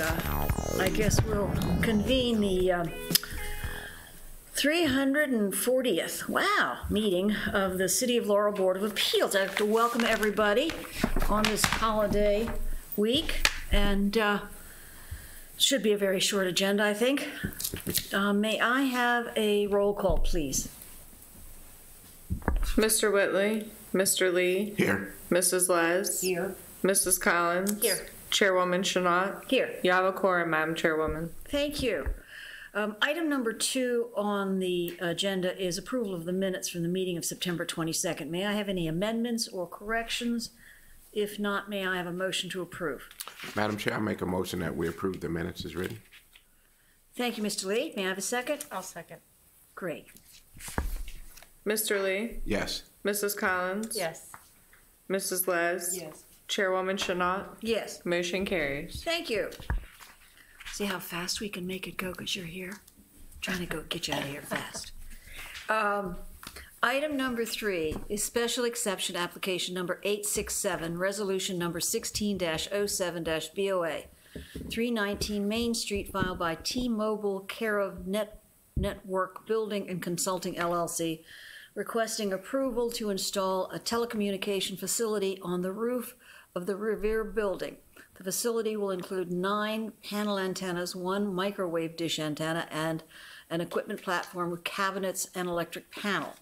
I guess we'll convene the 340th, meeting of the City of Laurel Board of Appeals. I'd like to welcome everybody on this holiday week, and should be a very short agenda, I think. May I have a roll call, please? Mr. Whitley, Mr. Lee. Here. Mrs. Les. Here. Mrs. Collins. Here. Chairwoman Chanat. Here. You have a quorum, Madam Chairwoman. Thank you. Item number 2 on the agenda is approval of the minutes from the meeting of September 22nd. May I have any amendments or corrections? If not, may I have a motion to approve? Madam Chair, I make a motion that we approve the minutes as written. Thank you, Mr. Lee. May I have a second? I'll second. Great. Mr. Lee. Yes. Mrs. Collins. Yes. Mrs. Les. Yes. Chairwoman Chanat. Yes. Motion carries. Thank you. See how fast we can make it go because you're here? Trying to go get you out of here fast. Item number 3 is special exception application number 867, resolution number 16-07-BOA, 319 Main Street, filed by T-Mobile Care of Network Building and Consulting LLC, requesting approval to install a telecommunication facility on the roof of the Revere building. The facility will include 9 panel antennas, 1 microwave dish antenna, and an equipment platform with cabinets and electric panel.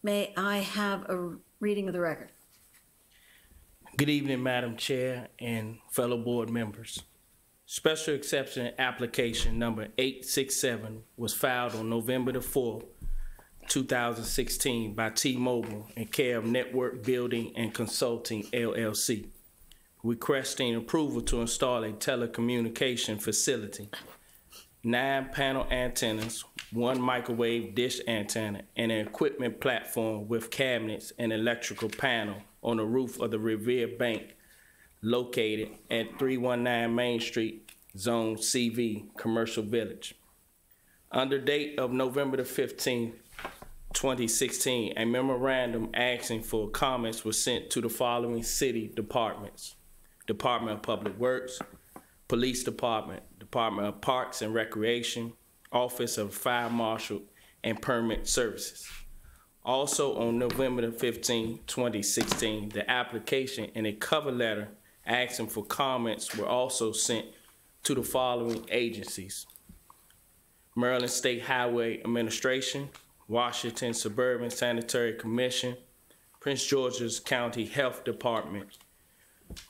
May I have a reading of the record? Good evening, Madam Chair and fellow board members. Special exception application number 867 was filed on November the 4th, 2016 by T-Mobile and Care of Network Building and Consulting LLC, requesting approval to install a telecommunication facility, 9 panel antennas, 1 microwave dish antenna, and an equipment platform with cabinets and electrical panel on the roof of the Revere Bank, located at 319 Main Street, Zone CV, Commercial Village. Under date of November the 15th, 2016, a memorandum asking for comments was sent to the following city departments: Department of Public Works, Police Department, Department of Parks and Recreation, Office of Fire Marshal, and Permit Services. Also on November the 15th, 2016, the application and a cover letter asking for comments were also sent to the following agencies: Maryland State Highway Administration, Washington Suburban Sanitary Commission, Prince George's County Health Department,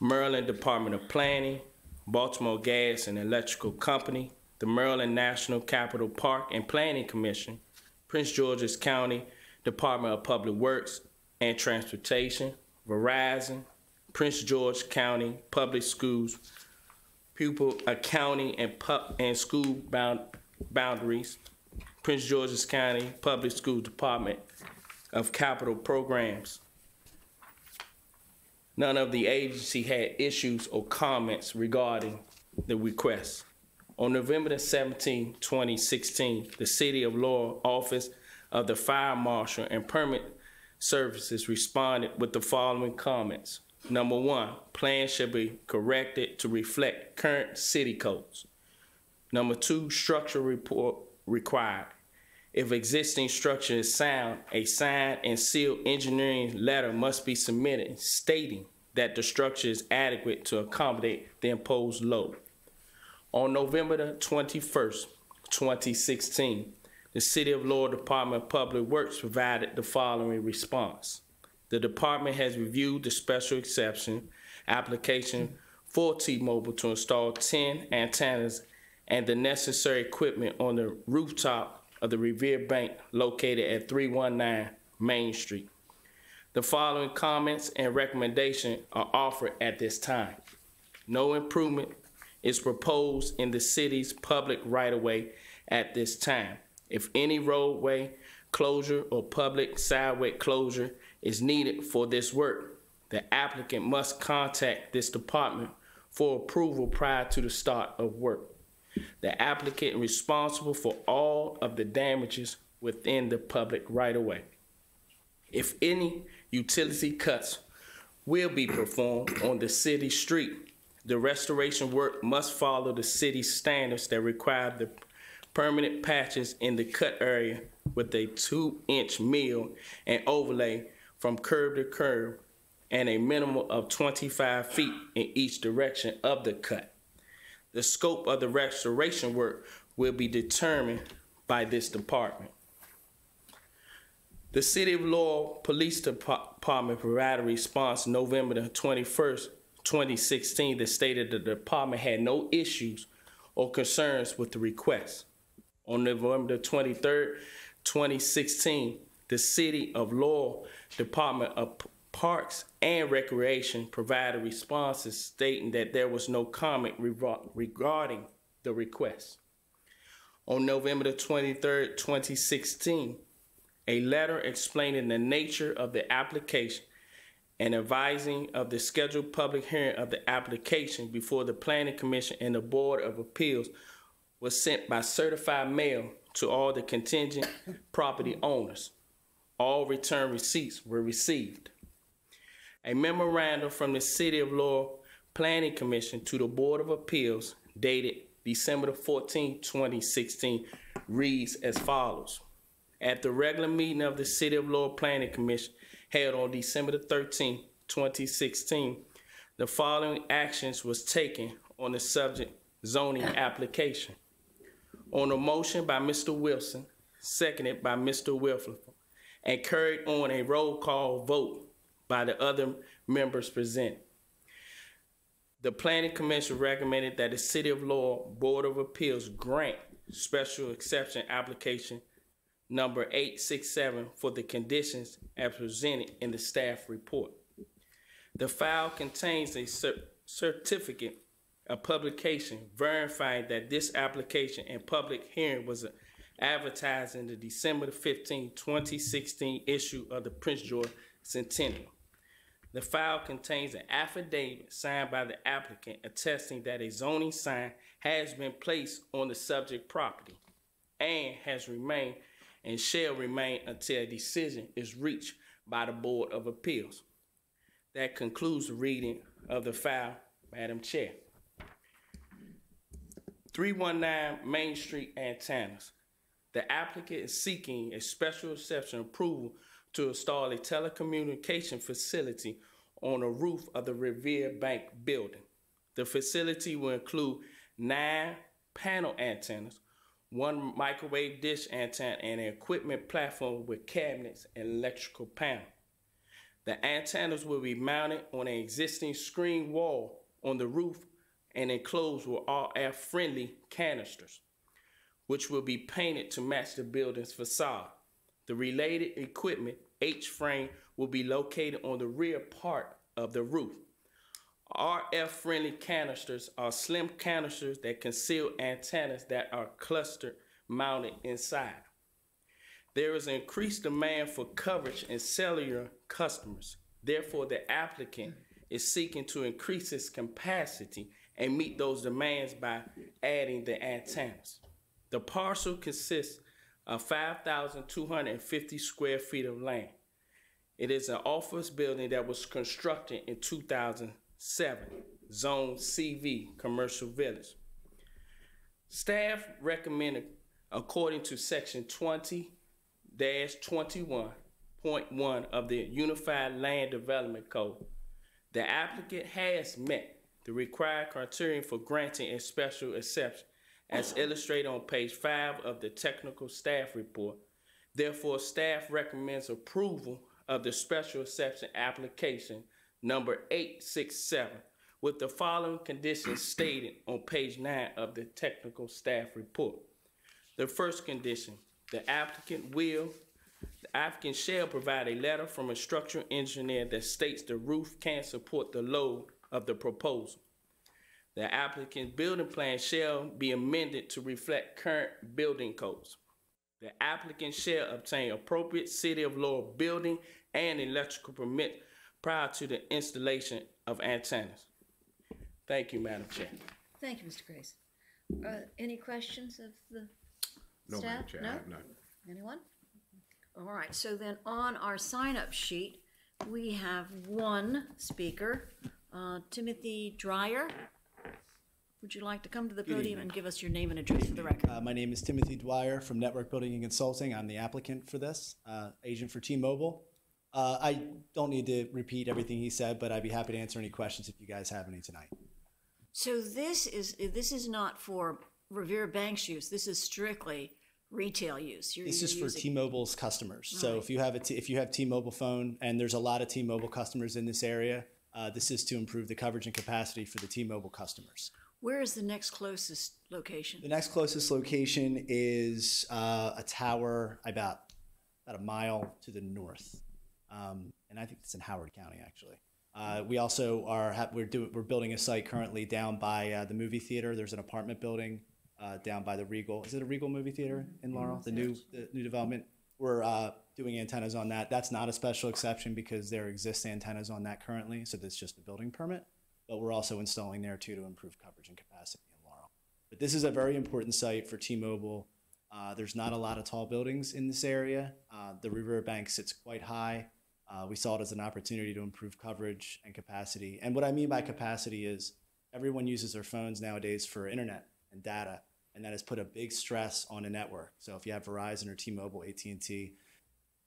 Maryland Department of Planning, Baltimore Gas and Electrical Company, the Maryland National Capital Park and Planning Commission, Prince George's County Department of Public Works and Transportation, Verizon, Prince George County Public Schools, Pupil Accounting and School Boundaries, Prince George's County Public School Department of Capital Programs. None of the agency had issues or comments regarding the request. On November the 17th, 2016, the City of Laurel Office of the Fire Marshal and Permit Services responded with the following comments. Number 1, plans should be corrected to reflect current city codes. Number 2, structure report required. If existing structure is sound, a signed and sealed engineering letter must be submitted stating that the structure is adequate to accommodate the imposed load. On November the 21st, 2016, the City of Laurel Department of Public Works provided the following response. The department has reviewed the special exception application for T-Mobile to install 10 antennas and the necessary equipment on the rooftop of the Revere Bank located at 319 Main Street. The following comments and recommendations are offered at this time. No improvement is proposed in the city's public right-of-way at this time. If any roadway closure or public sidewalk closure is needed for this work, the applicant must contact this department for approval prior to the start of work. The applicant is responsible for all of the damages within the public right-of-way. If any utility cuts will be performed on the city street, The restoration work must follow the city standards that require the permanent patches in the cut area with a 2-inch mill and overlay from curb to curb and a minimum of 25 feet in each direction of the cut. The scope of the restoration work will be determined by this department. The City of Laurel Police Department provided a response November the 21st, 2016 that stated the department had no issues or concerns with the request. On November the 23rd, 2016, the City of Laurel Department of Parks and Recreation provided responses stating that there was no comment regarding the request. On November the 23rd, 2016, a letter explaining the nature of the application and advising of the scheduled public hearing of the application before the Planning Commission and the Board of Appeals was sent by certified mail to all the contingent property owners. All return receipts were received. A memorandum from the City of Laurel Planning Commission to the Board of Appeals dated December 14, 2016 reads as follows. At the regular meeting of the City of Laurel Planning Commission held on December 13, 2016, the following actions was taken on the subject zoning application. On a motion by Mr. Wilson, seconded by Mr. Wilford, and carried on a roll call vote by the other members present. The Planning Commission recommended that the City of Laurel Board of Appeals grant special exception application number 867 for the conditions as presented in the staff report. The file contains a certificate of publication verifying that this application and public hearing was advertised in the December 15, 2016 issue of the Prince George Centennial. The file contains an affidavit signed by the applicant attesting that a zoning sign has been placed on the subject property and has remained and shall remain until a decision is reached by the Board of Appeals. That concludes the reading of the file, Madam Chair. 319 Main Street Antennas. The applicant is seeking a special exception approval to install a telecommunication facility on the roof of the Revere Bank building. The facility will include 9 panel antennas, 1 microwave dish antenna, and an equipment platform with cabinets and electrical panel. The antennas will be mounted on an existing screen wall on the roof and enclosed with RF-friendly canisters, which will be painted to match the building's facade. The related equipment, H-frame, will be located on the rear part of the roof. RF-friendly canisters are slim canisters that conceal antennas that are clustered mounted inside. There is an increased demand for coverage in cellular customers. Therefore, the applicant is seeking to increase its capacity and meet those demands by adding the antennas. The parcel consists of 5,250 square feet of land. It is an office building that was constructed in 2007, Zone CV, Commercial Village. Staff recommended, according to Section 20-21.1 of the Unified Land Development Code, the applicant has met the required criteria for granting a special exception as illustrated on page 5 of the technical staff report. Therefore, staff recommends approval of the special exception application number 867 with the following conditions stated on page 9 of the technical staff report. The first condition, the applicant shall provide a letter from a structural engineer that states the roof can support the load of the proposal. The applicant's building plan shall be amended to reflect current building codes. The applicant shall obtain appropriate City of Laurel building and electrical permit prior to the installation of antennas. Thank you, Madam Chair. Thank you, Mr. Grace. Any questions of the No, staff? Madam Chair, I have none. Anyone? All right, so then on our sign-up sheet, we have one speaker, Timothy Dreyer. would you like to come to the podium and give us your name and address for the record? My name is Timothy Dwyer from Network Building and Consulting. I'm the applicant for this, agent for T-Mobile. I don't need to repeat everything he said, but I'd be happy to answer any questions if you guys have any tonight. So this is not for Revere Bank's use. This is strictly retail use. This is for using- T-Mobile's customers. Right. So if you have T-Mobile phone, and there's a lot of T-Mobile customers in this area, this is to improve the coverage and capacity for the T-Mobile customers. Where is the next closest location? The next closest location is a tower about a mile to the north, and I think it's in Howard County actually. We also we're building a site currently down by the movie theater. There's an apartment building down by the Regal. Is it a Regal movie theater in Laurel? The new development. We're doing antennas on that. That's not a special exception because there exist antennas on that currently, so that's just a building permit. But we're also installing there too to improve coverage and capacity in Laurel. But this is a very important site for T-Mobile. There's not a lot of tall buildings in this area. The Revere Bank sits quite high. We saw it as an opportunity to improve coverage and capacity. And what I mean by capacity is everyone uses their phones nowadays for internet and data, and that has put a big stress on a network. So if you have Verizon or T-Mobile, AT&T,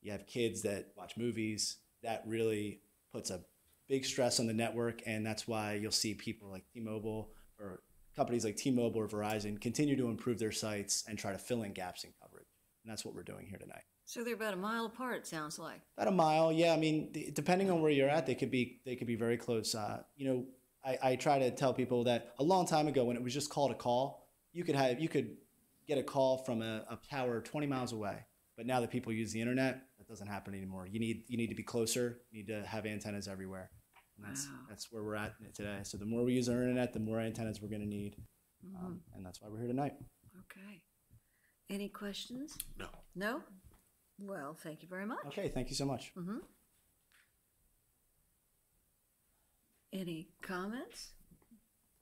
you have kids that watch movies, that really puts a big stress on the network, and that's why you'll see people like T-Mobile or companies like T-Mobile or Verizon continue to improve their sites and try to fill in gaps in coverage. And that's what we're doing here tonight. So they're about a mile apart, it sounds like. About a mile, yeah. I mean, depending on where you're at, they could be very close. I try to tell people that a long time ago, when it was just called a call, you could get a call from a tower 20 miles away. But now that people use the internet, that doesn't happen anymore. You need to be closer. You need to have antennas everywhere. And that's where we're at today. So the more we use our internet, the more antennas we're going to need. And that's why we're here tonight. Okay. Any questions? No. No? Well, thank you very much. Okay, thank you so much. Any comments?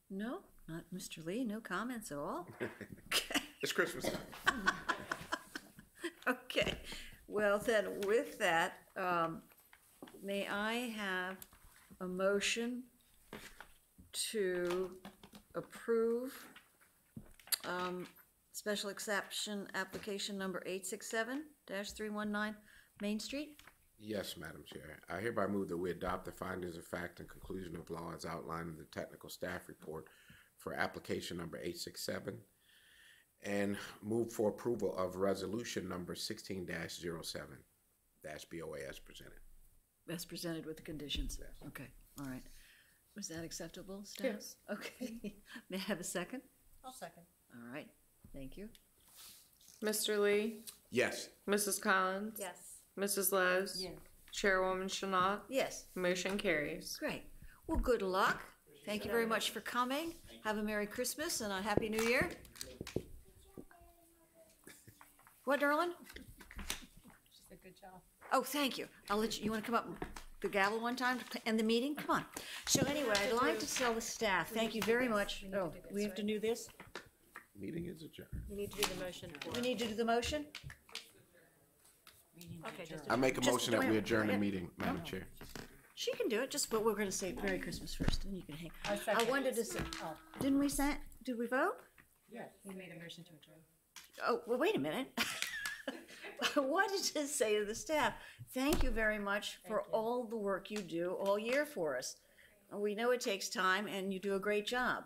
No? Not Mr. Lee? No comments at all? Okay. It's Christmas time. Okay. Well, then, with that, may I have a motion to approve special exception application number 867-319 Main Street? Yes, Madam Chair. I hereby move that we adopt the findings of fact and conclusion of law as outlined in the technical staff report for application number 867 and move for approval of resolution number 16-07-BOA as presented. As presented with the conditions? Yes. Okay, all right. Was that acceptable, staff? Yes. Okay. May I have a second? I'll second. All right, thank you. Mr. Lee, Yes. Mrs. Collins, Yes. Mrs. Les, Yes. Chairwoman Chanat, Yes, motion carries. great. Well, good luck. Thank you very much for coming. Have a Merry Christmas and a Happy New Year. What, darling? She said good job. Oh, thank you. I'll let you want to come up and the gavel one time to end the meeting? Come on. So anyway, I'd like to tell the staff, thank you very much. Oh, we have to do this? Meeting is adjourned. You need to do the motion. We need to do the motion? Okay, just I make a Just motion that wait. we adjourn the meeting, Madam Chair. She can do it, just, but we're gonna say Merry Christmas first, and you can hang. I I second. wanted to say, Oh, didn't we say, did we vote? yes. We made a motion to adjourn. Oh, well, wait a minute. I wanted to say to the staff, thank you very much for all the work you do all year for us. We know it takes time, and you do a great job.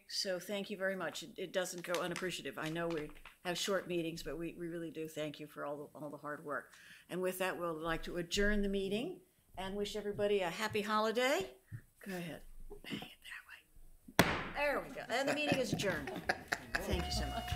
So thank you very much. It doesn't go unappreciative. I know we have short meetings, but we really do thank you for all the hard work. And with that, we'll like to adjourn the meeting and wish everybody a happy holiday. Go ahead. Hang it that way. There we go. And the meeting is adjourned. Thank you so much.